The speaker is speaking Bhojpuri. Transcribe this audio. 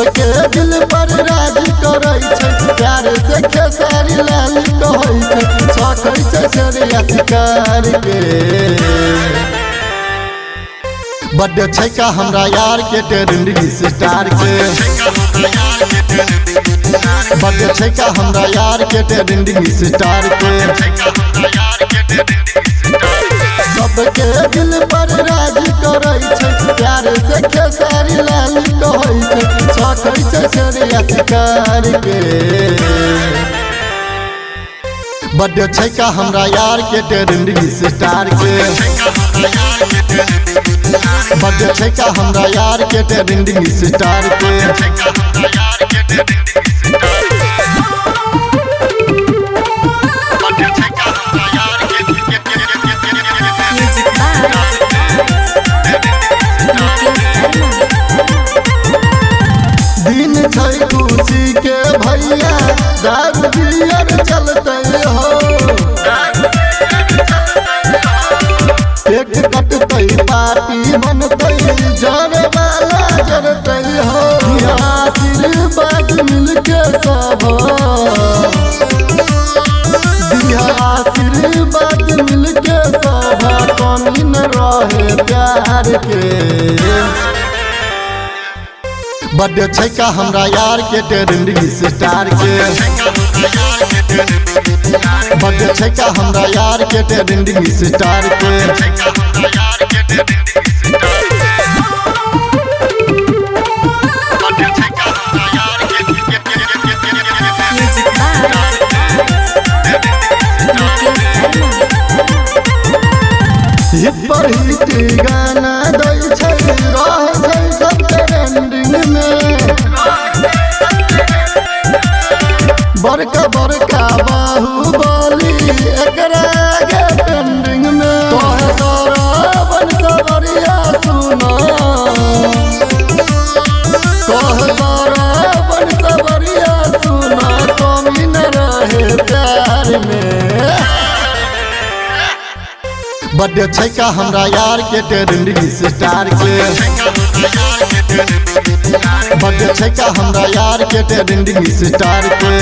सबके दिल पर राज करे छै, प्यार से खेसारी लाल कहै छै, छकै छै छरिया शिकार के। बर्थडे छै का हमरा यार के ट्रेंडिंग स्टार के, बर्थडे छै का हमरा यार के ट्रेंडिंग स्टार के। सबके दिल पर राज करे छै, प्यार से खेसारी लाल कहै छै, छकै छै छरिया शिकार के। बर्थडे छै का हमरा यार के ट्रेंडिंग स्टार के, बर्थडे छै का हमरा यार के ट्रेंडिंग स्टार के। दिन छै खुशी के भैया दाद दियर चलते हो, एक कटते पार्टी बनते जरे वाला जरते हो। आशीर्वाद मिलके सब दिया, आशीर्वाद मिलके सब कमी न रहे प्यार के। बर्थडे छै का हमरा यार के ट्रेंडिंग स्टार के, बर्थडे छै का हमरा यार के ट्रेंडिंग स्टार के। हिट पर हिट गाना दै छै, रहे छै सब ट्रेंडिंग में। बड़का बड़का बाहुबली एकरा आगे ट्रेंडिंग में। तोहे सरवन सबरिया सुना, तोहे सरवन सबरिया सुना, कमी न रहे प्यार में। बर्थडे छै का हमरा यार के ट्रेंडिंग स्टार के, बर्थडे छै का हमरा यार के ट्रेंडिंग स्टार के।